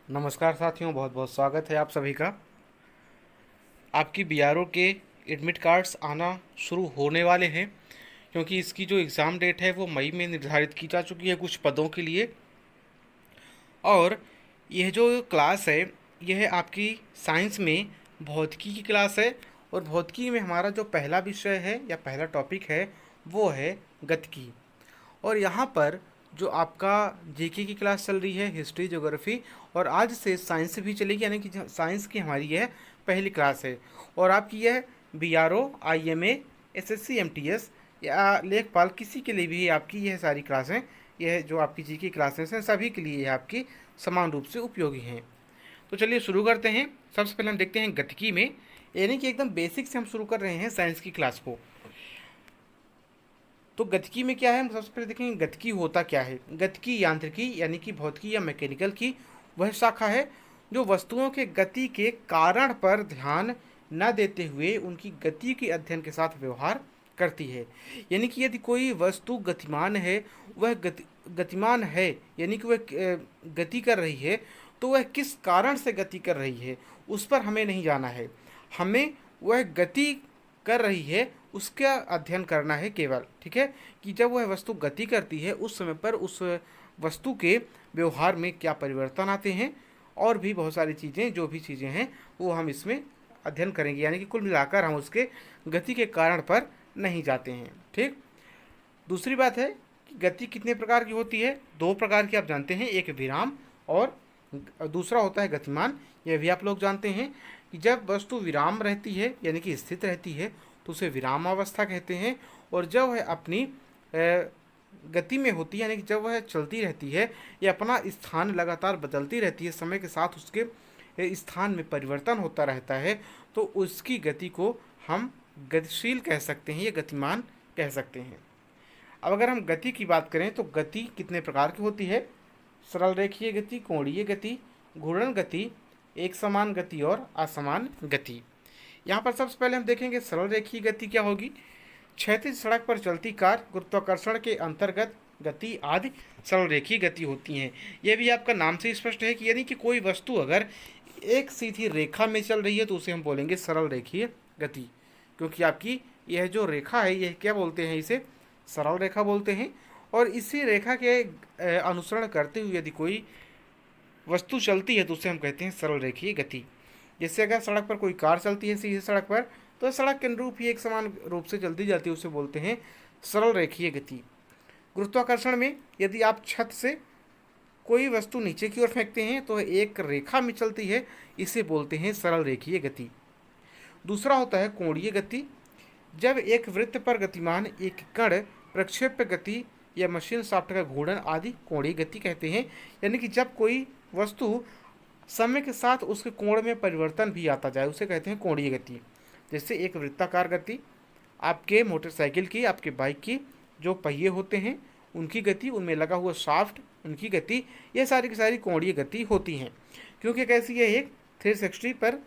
नमस्कार साथियों, बहुत बहुत स्वागत है आप सभी का। आपकी बीआरओ के एडमिट कार्ड्स आना शुरू होने वाले हैं, क्योंकि इसकी जो एग्ज़ाम डेट है वो मई में निर्धारित की जा चुकी है कुछ पदों के लिए। और यह जो क्लास है यह आपकी साइंस में भौतिकी की क्लास है। और भौतिकी में हमारा जो पहला विषय है या पहला टॉपिक है वो है गतिकी। और यहाँ पर जो आपका जीके की क्लास चल रही है, हिस्ट्री, ज्योग्राफी, और आज से साइंस भी चलेगी, यानी कि साइंस की हमारी यह पहली क्लास है। और आपकी यह बीआरओ, आईएमए, एसएससी, एमटीएस या लेखपाल किसी के लिए भी आपकी यह सारी क्लासें, यह जो आपकी जीके क्लासेस हैं सभी के लिए यह आपकी समान रूप से उपयोगी हैं। तो चलिए शुरू करते हैं। सबसे पहले हम देखते हैं गतिकी में, यानी कि एकदम बेसिक से हम शुरू कर रहे हैं साइंस की क्लास को। तो गतिकी में क्या है, हम सबसे पहले देखेंगे गतिकी होता क्या है। गतिकी यांत्रिकी यानी कि भौतिकी या मैकेनिकल की वह शाखा है जो वस्तुओं के गति के कारण पर ध्यान न देते हुए उनकी गति के अध्ययन के साथ व्यवहार करती है। यानी कि यदि कोई वस्तु गतिमान है, वह गतिमान है यानी कि वह गति कर रही है, तो वह किस कारण से गति कर रही है उस पर हमें नहीं जाना है। हमें वह गति कर रही है उसका अध्ययन करना है केवल। ठीक है, कि जब वह वस्तु गति करती है उस समय पर उस वस्तु के व्यवहार में क्या परिवर्तन आते हैं, और भी बहुत सारी चीज़ें, जो भी चीज़ें हैं वो हम इसमें अध्ययन करेंगे। यानी कि कुल मिलाकर हम उसके गति के कारण पर नहीं जाते हैं। ठीक। दूसरी बात है कि गति कितने प्रकार की होती है। दो प्रकार की आप जानते हैं, एक विराम और दूसरा होता है गतिमान। यह भी आप लोग जानते हैं कि जब वस्तु विराम रहती है यानी कि स्थित रहती है तो उसे विराम अवस्था कहते हैं। और जब वह अपनी गति में होती है यानी कि जब वह चलती रहती है या अपना स्थान लगातार बदलती रहती है, समय के साथ उसके स्थान में परिवर्तन होता रहता है, तो उसकी गति को हम गतिशील कह सकते हैं या गतिमान कह सकते हैं। अब अगर हम गति की बात करें तो गति कितने प्रकार की होती है। सरल रेखीय गति, कोणीय गति, घूर्णन गति, एक समान गति और असमान गति। यहाँ पर सबसे पहले हम देखेंगे सरल रेखीय गति क्या होगी। क्षैतिज सड़क पर चलती कार गुरुत्वाकर्षण के अंतर्गत गति आदि सरल रेखीय गति होती हैं। यह भी आपका नाम से स्पष्ट है कि यानी कि कोई वस्तु अगर एक सीधी रेखा में चल रही है तो उसे हम बोलेंगे सरल रेखीय गति, क्योंकि आपकी यह जो रेखा है यह क्या बोलते हैं, इसे सरल रेखा बोलते हैं। और इसी रेखा के अनुसरण करते हुए यदि कोई वस्तु चलती है तो उसे हम कहते हैं सरल रेखीय गति। जैसे अगर सड़क पर कोई कार चलती है सीधी सड़क पर, तो सड़क के अनुरूप ही एक समान रूप से चलती जाती है, उसे बोलते हैं सरल रेखीय गति। गुरुत्वाकर्षण में यदि आप छत से कोई वस्तु नीचे की ओर फेंकते हैं तो एक रेखा में चलती है, इसे बोलते हैं सरल रेखीय गति। दूसरा होता है कोणीय गति। जब एक वृत्त पर गतिमान एक कण प्रक्षेप्य गति या मशीन शाफ्ट का घूर्णन आदि कोणीय गति कहते हैं। यानी कि जब कोई वस्तु समय के साथ उसके कोण में परिवर्तन भी आता जाए उसे कहते हैं कोणीय गति। जैसे एक वृत्ताकार गति, आपके मोटरसाइकिल की, आपके बाइक की जो पहिए होते हैं उनकी गति, उनमें लगा हुआ शाफ्ट उनकी गति, ये सारी की सारी कोणीय गति होती हैं, क्योंकि कैसी ये एक 360 पर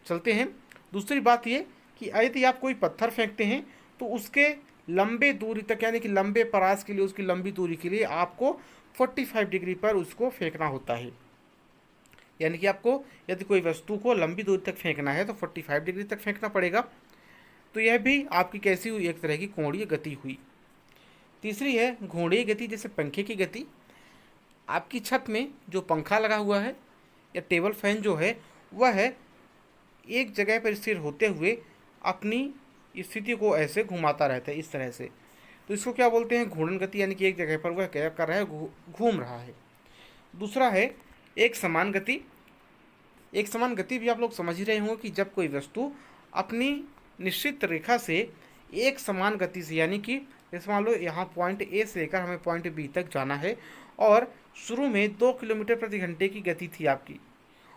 चलते हैं। दूसरी बात ये कि यदि आप कोई पत्थर फेंकते हैं तो उसके लंबे दूरी तक, यानी कि लंबे परास के लिए, उसकी लंबी दूरी के लिए आपको 45 डिग्री पर उसको फेंकना होता है। यानी कि आपको यदि कोई वस्तु को लंबी दूरी तक फेंकना है तो 45 डिग्री तक फेंकना पड़ेगा। तो यह भी आपकी कैसी हुई, एक तरह की कोणीय गति हुई। तीसरी है घूर्णीय गति। जैसे पंखे की गति, आपकी छत में जो पंखा लगा हुआ है या टेबल फैन जो है वह है एक जगह पर स्थिर होते हुए अपनी स्थिति को ऐसे घुमाता रहता है इस तरह से, तो इसको क्या बोलते हैं, घूर्णन गति। यानी कि एक जगह पर वह क्या कर रहा है, घूम रहा है। दूसरा है एक समान गति। एक समान गति भी आप लोग समझ ही रहे होंगे कि जब कोई वस्तु अपनी निश्चित रेखा से एक समान गति से, यानी कि जैसे मान लो यहाँ पॉइंट ए से लेकर हमें पॉइंट बी तक जाना है और शुरू में 2 किलोमीटर प्रति घंटे की गति थी आपकी,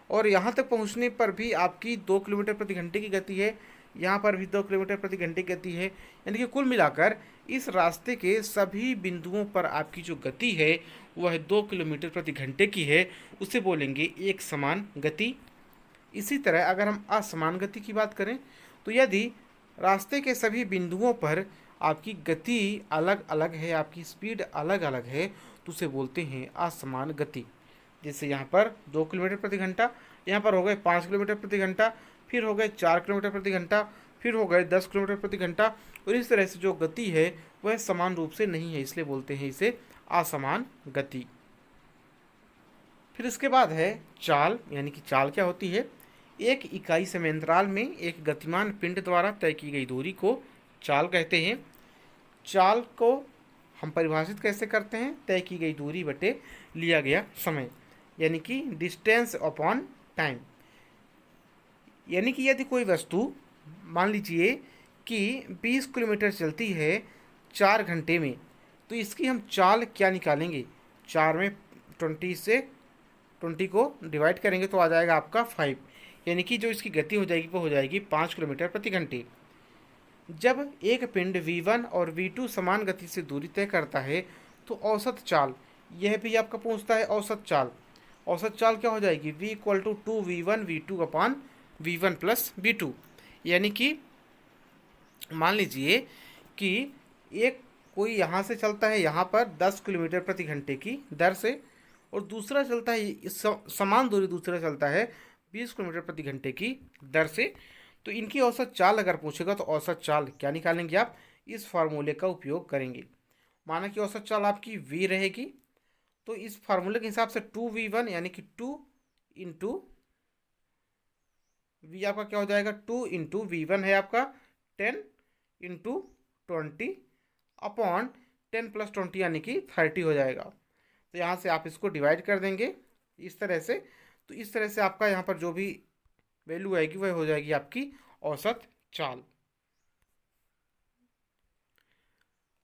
और यहाँ तक पहुँचने पर भी आपकी 2 किलोमीटर प्रति घंटे की गति है, यहाँ पर भी 2 किलोमीटर प्रति घंटे की गति है। यानी कि कुल मिलाकर इस रास्ते के सभी बिंदुओं पर आपकी जो गति है वह 2 किलोमीटर प्रति घंटे की है, उसे बोलेंगे एक समान गति। इसी तरह अगर हम असमान गति की बात करें तो यदि रास्ते के सभी बिंदुओं पर आपकी गति अलग अलग है, आपकी स्पीड अलग अलग है, तो उसे बोलते हैं असमान गति। जैसे यहाँ पर 2 किलोमीटर प्रति घंटा, यहाँ पर हो गए 5 किलोमीटर प्रति घंटा, फिर हो गए 4 किलोमीटर प्रति घंटा, फिर हो गए 10 किलोमीटर प्रति घंटा। और इस तरह से जो गति है वह समान रूप से नहीं है, इसलिए बोलते हैं इसे असमान गति। फिर इसके बाद है चाल, यानी कि चाल क्या होती है? एक इकाई समय अंतराल में एक गतिमान पिंड द्वारा तय की गई दूरी को चाल कहते हैं। चाल को हम परिभाषित कैसे करते हैं? तय की गई दूरी बटे लिया गया समय, यानी कि डिस्टेंस अपॉन टाइम। यानी कि यदि कोई वस्तु मान लीजिए कि 20 किलोमीटर चलती है 4 घंटे में, तो इसकी हम चाल क्या निकालेंगे? 4 में 20 को डिवाइड करेंगे तो आ जाएगा आपका 5, यानी कि जो इसकी गति हो जाएगी वो हो जाएगी 5 किलोमीटर प्रति घंटे। जब एक पिंड v1 और v2 समान गति से दूरी तय करता है तो औसत चाल, यह भी आपका पूछता है औसत चाल। औसत चाल क्या हो जाएगी? v equal to 2v1 v2 upon v1 plus v2। यानी कि मान लीजिए कि एक कोई यहाँ से चलता है यहाँ पर 10 किलोमीटर प्रति घंटे की दर से, और दूसरा चलता है इस समान दूरी दूसरा चलता है 20 किलोमीटर प्रति घंटे की दर से। तो इनकी औसत चाल अगर पूछेगा तो औसत चाल क्या निकालेंगे आप? इस फार्मूले का उपयोग करेंगे। माना कि औसत चाल आपकी v रहेगी, तो इस फार्मूले के हिसाब से 2v1 यानी कि 2 इंटू v आपका क्या हो जाएगा? 2 इंटू v1 है आपका 10 इंटू 20 अपॉन 10 प्लस 20 यानी कि 30 हो जाएगा। तो यहाँ से आप इसको डिवाइड कर देंगे इस तरह से। तो इस तरह से आपका यहाँ पर जो भी वैल्यू आएगी वह हो जाएगी आपकी औसत चाल।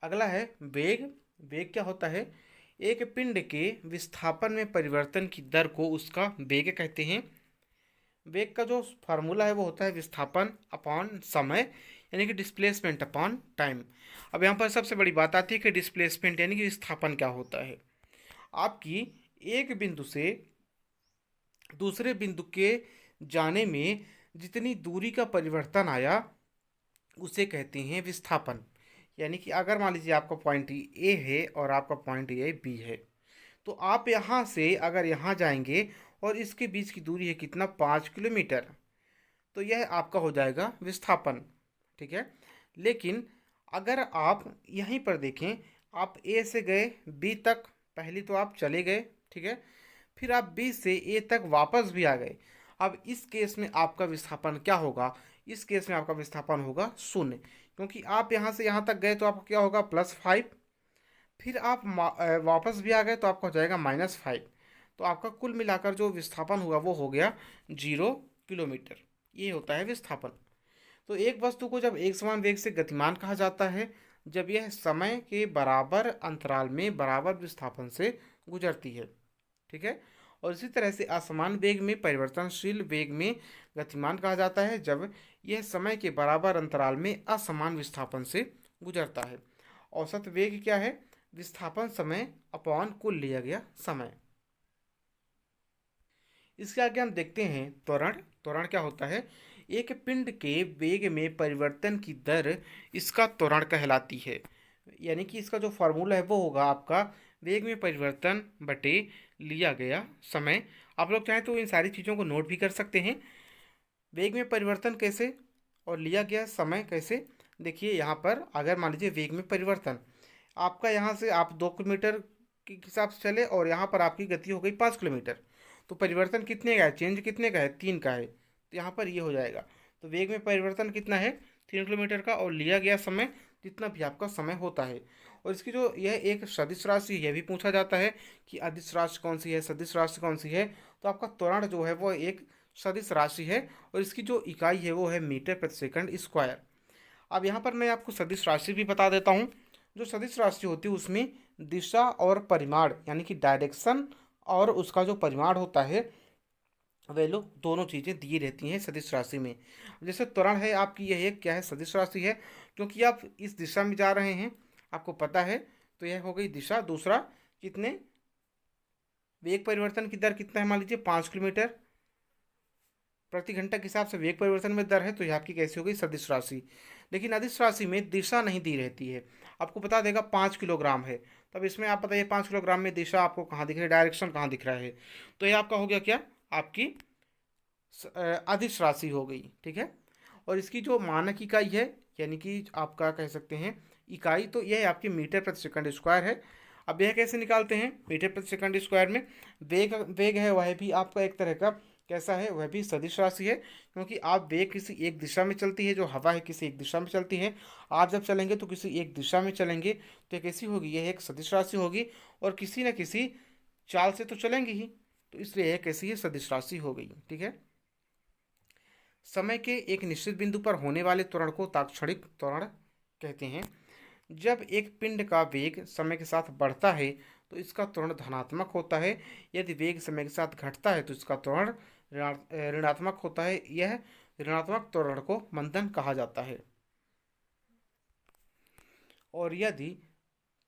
अगला है वेग। वेग क्या होता है? एक पिंड के विस्थापन में परिवर्तन की दर को उसका वेग कहते हैं। वेग का जो फार्मूला है वो होता है विस्थापन अपॉन समय, यानी कि डिस्प्लेसमेंट अपॉन टाइम। अब यहाँ पर सबसे बड़ी बात आती है कि डिस्प्लेसमेंट यानी कि विस्थापन क्या होता है। आपकी एक बिंदु से दूसरे बिंदु के जाने में जितनी दूरी का परिवर्तन आया उसे कहते हैं विस्थापन। यानी कि अगर मान लीजिए आपका पॉइंट ए है और आपका पॉइंट ए बी है, तो आप यहाँ से अगर यहाँ जाएंगे और इसके बीच की दूरी है कितना? 5 किलोमीटर, तो यह आपका हो जाएगा विस्थापन। ठीक है। लेकिन अगर आप यहीं पर देखें, आप ए से गए बी तक, पहले तो आप चले गए, ठीक है, फिर आप बी से ए तक वापस भी आ गए। अब इस केस में आपका विस्थापन क्या होगा? इस केस में आपका विस्थापन होगा 0, क्योंकि आप यहाँ से यहाँ तक गए तो आपका क्या होगा? +5। फिर आप वापस भी आ गए तो आपका हो जाएगा -5। तो आपका कुल मिलाकर जो विस्थापन हुआ वो हो गया 0 किलोमीटर। ये होता है विस्थापन। तो एक वस्तु को जब एक समान वेग से गतिमान कहा जाता है जब यह समय के बराबर अंतराल में बराबर विस्थापन से गुजरती है। ठीक है। और इसी तरह से असमान वेग में परिवर्तनशील वेग में गतिमान कहा जाता है जब यह समय के बराबर अंतराल में असमान विस्थापन से गुजरता है। औसत वेग क्या है? विस्थापन समय अपॉन कुल लिया गया समय। इसके आगे हम देखते हैं त्वरण। त्वरण क्या होता है? एक पिंड के वेग में परिवर्तन की दर इसका त्वरण कहलाती है। यानी कि इसका जो फार्मूला है वो होगा आपका वेग में परिवर्तन बटे लिया गया समय। आप लोग चाहें तो इन सारी चीज़ों को नोट भी कर सकते हैं। वेग में परिवर्तन कैसे और लिया गया समय कैसे? देखिए यहाँ पर अगर मान लीजिए वेग में परिवर्तन आपका, यहाँ से आप 2 किलोमीटर के हिसाब से चले और यहाँ पर आपकी गति हो गई 5 किलोमीटर, तो परिवर्तन कितने का है? चेंज कितने का है? 3 का है। तो यहाँ पर ये हो जाएगा। तो वेग में परिवर्तन कितना है? 3 किलोमीटर का, और लिया गया समय जितना भी आपका समय होता है। और इसकी जो यह एक सदिश राशि यह भी पूछा जाता है कि अदिश राशि कौन सी है, सदिश राशि कौन सी है। तो आपका त्वरण जो है वो एक सदिश राशि है और इसकी जो इकाई है वो है मीटर प्रति सेकंड स्क्वायर। अब यहाँ पर मैं आपको सदिश राशि भी बता देता हूँ। जो सदिश राशि होती है उसमें दिशा और परिमाण यानी कि डायरेक्शन और उसका जो परिमाण होता है वैल्यू, दोनों चीज़ें दी रहती हैं सदिश राशि में। जैसे त्वरण है आपकी, यह एक क्या है? सदिश राशि है, क्योंकि आप इस दिशा में जा रहे हैं, आपको पता है, तो यह हो गई दिशा। दूसरा, कितने वेग परिवर्तन की दर कितना है? मान लीजिए 5 किलोमीटर प्रति घंटा के हिसाब से वेग परिवर्तन में दर है, तो यह आपकी कैसी हो गई? सदिश राशि। लेकिन अदिश राशि में दिशा नहीं दी रहती है। आपको बता देगा 5 किलोग्राम है, तब इसमें आप बताइए 5 किलोग्राम में दिशा आपको कहाँ दिख रही है, डायरेक्शन कहाँ दिख रहा है। तो ये आपका हो गया क्या, आपकी अदिश राशि हो गई, ठीक है। और इसकी जो मानक इकाई है, यानी कि आपका कह सकते हैं इकाई, तो यह आपकी मीटर प्रति सेकंड स्क्वायर है। अब यह कैसे निकालते हैं, मीटर प्रति सेकंड स्क्वायर में वेग वेग है वह भी आपका एक तरह का कैसा है, वह भी सदिश राशि है, क्योंकि आप वेग किसी एक दिशा में चलती है, जो हवा है किसी एक दिशा में चलती है, आप जब चलेंगे तो किसी एक दिशा में चलेंगे, तो ये कैसी होगी, यह एक सदिश राशि होगी, और किसी न किसी चाल से तो चलेंगे ही, तो इसलिए यह कैसी है, सदिश राशि हो गई, ठीक है। समय के एक निश्चित बिंदु पर होने वाले त्वरण को तात्क्षणिक त्वरण कहते हैं। जब एक पिंड का वेग समय के साथ बढ़ता है तो इसका त्वरण धनात्मक होता है, यदि वेग समय के साथ घटता है तो इसका त्वरण ऋणात्मक होता है। यह ऋणात्मक त्वरण को मंदन कहा जाता है। और यदि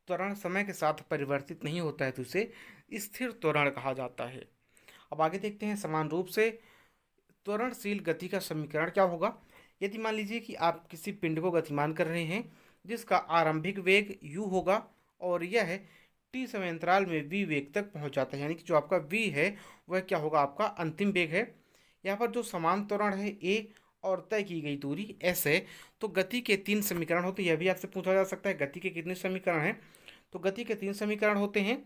त्वरण समय के साथ परिवर्तित नहीं होता है तो इसे स्थिर त्वरण कहा जाता है। अब आगे देखते हैं समान रूप से त्वरणशील गति का समीकरण क्या होगा। यदि मान लीजिए कि आप किसी पिंड को गतिमान कर रहे हैं जिसका आरंभिक वेग u होगा और यह t समय अंतराल में v वेग तक पहुंच जाता है, यानी कि जो आपका v है वह क्या होगा, आपका अंतिम वेग है। यहाँ पर जो समान त्वरण है a और तय की गई दूरी s है, तो गति के 3 समीकरण होते हैं। यह भी आपसे पूछा जा सकता है गति के कितने समीकरण हैं, तो गति के 3 समीकरण होते हैं।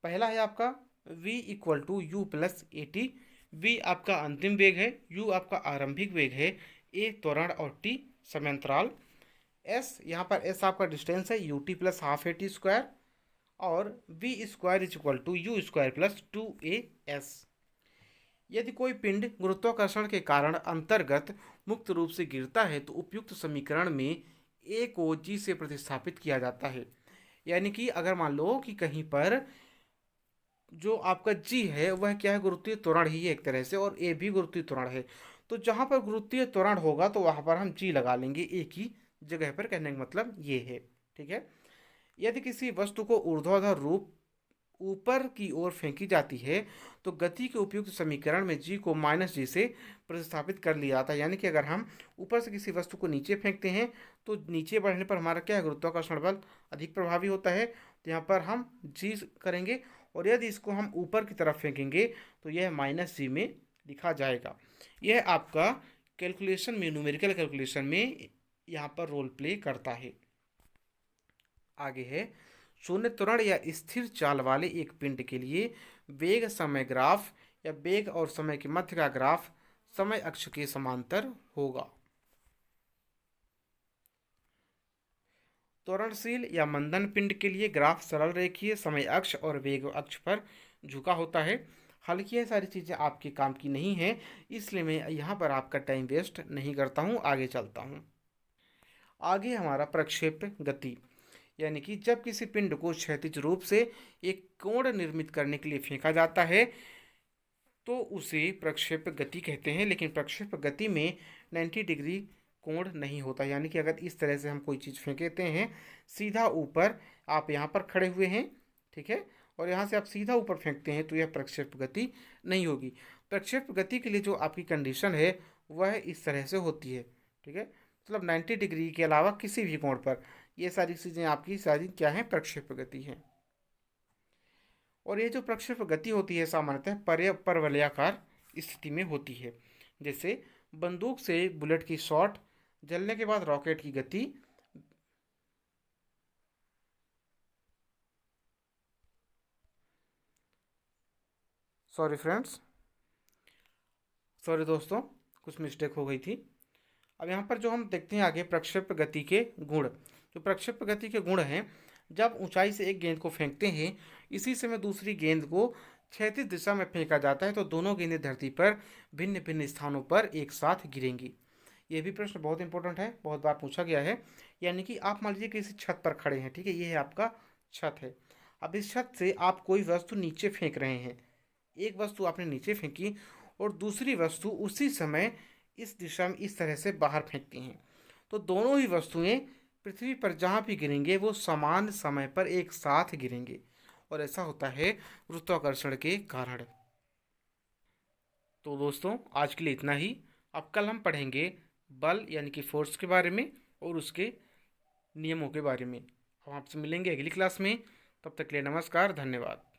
पहला है आपका v equal to U plus A T. v आपका अंतिम वेग है, u आपका आरंभिक वेग है, a त्वरण और t समयांतराल। s यहाँ पर s आपका डिस्टेंस है, u t plus half a t square, और v square is equal to u square plus 2as। यदि कोई पिंड गुरुत्वाकर्षण के कारण अंतर्गत मुक्त रूप से गिरता है तो उपयुक्त समीकरण में a को g से प्रतिस्थापित किया जाता है। यानी कि अगर मान लो कि कहीं पर जो आपका g है वह क्या है, गुरुत्वीय त्वरण ही है एक तरह से, और a भी गुरुत्वीय त्वरण है, तो जहां पर गुरुत्वीय त्वरण होगा तो वहां पर हम g लगा लेंगे a की जगह पर, कहने का मतलब ये है, ठीक है। यदि किसी वस्तु को ऊर्ध्वाधर रूप ऊपर की ओर फेंकी जाती है तो गति के उपयुक्त समीकरण में g को माइनस जी से प्रतिस्थापित कर लिया जाता है। यानी कि अगर हम ऊपर से किसी वस्तु को नीचे फेंकते हैं तो नीचे बढ़ने पर हमारा क्या है, गुरुत्वाकर्षण बल अधिक प्रभावी होता है, तो यहाँ पर हम g करेंगे, और यदि इसको हम ऊपर की तरफ फेंकेंगे तो यह माइनस जी में लिखा जाएगा। यह आपका कैलकुलेशन में, न्यूमेरिकल कैलकुलेशन में यहाँ पर रोल प्ले करता है। आगे है शून्य त्वरण या स्थिर चाल वाले एक पिंड के लिए वेग समय ग्राफ या वेग और समय के मध्य का ग्राफ समय अक्ष के समांतर होगा। त्वरणशील या मंदन पिंड के लिए ग्राफ सरल रेखीय समय अक्ष और वेग अक्ष पर झुका होता है। हालांकि ये सारी चीज़ें आपके काम की नहीं है, इसलिए मैं यहाँ पर आपका टाइम वेस्ट नहीं करता हूँ, आगे चलता हूँ। आगे हमारा प्रक्षेप गति, यानी कि जब किसी पिंड को क्षैतिज रूप से एक कोण निर्मित करने के लिए फेंका जाता है तो उसे प्रक्षेप गति कहते हैं। लेकिन प्रक्षेप गति में 90 डिग्री कोण नहीं होता, यानी कि अगर इस तरह से हम कोई चीज़ फेंकते हैं सीधा ऊपर, आप यहाँ पर खड़े हुए हैं, ठीक है, और यहाँ से आप सीधा ऊपर फेंकते हैं तो यह प्रक्षेप गति नहीं होगी। प्रक्षेप गति के लिए जो आपकी कंडीशन है वह इस तरह से होती है, ठीक है, मतलब 90 डिग्री के अलावा किसी भी कोण पर, ये सारी चीज़ें आपकी सारी क्या हैं, प्रक्षेप गति हैं। और ये जो प्रक्षेप गति होती है सामान्यतः परवलयाकार स्थिति में होती है, जैसे बंदूक से बुलेट की शॉट, जलने के बाद रॉकेट की गति, सॉरी फ्रेंड्स, सॉरी दोस्तों, कुछ मिस्टेक हो गई थी। अब यहाँ पर जो हम देखते हैं आगे प्रक्षेप गति के गुण, जो प्रक्षेप गति के गुण हैं, जब ऊंचाई से एक गेंद को फेंकते हैं इसी समय दूसरी गेंद को क्षैतिज दिशा में फेंका जाता है तो दोनों गेंदें धरती पर भिन्न भिन्न स्थानों पर एक साथ गिरेंगी। ये भी प्रश्न बहुत इंपॉर्टेंट है, बहुत बार पूछा गया है। यानी कि आप मान लीजिए किसी छत पर खड़े हैं, ठीक है, ये है आपका छत है। अब इस छत से आप कोई वस्तु नीचे फेंक रहे हैं, एक वस्तु आपने नीचे फेंकी और दूसरी वस्तु उसी समय इस दिशा में इस तरह से बाहर फेंकती हैं, तो दोनों ही वस्तुएं पृथ्वी पर जहाँ भी गिरेंगे वो समान समय पर एक साथ गिरेंगे, और ऐसा होता है गुरुत्वाकर्षण के कारण। तो दोस्तों आज के लिए इतना ही। अब कल हम पढ़ेंगे बल यानी कि फोर्स के बारे में और उसके नियमों के बारे में। हम आपसे मिलेंगे अगली क्लास में। तब तक के लिए नमस्कार, धन्यवाद।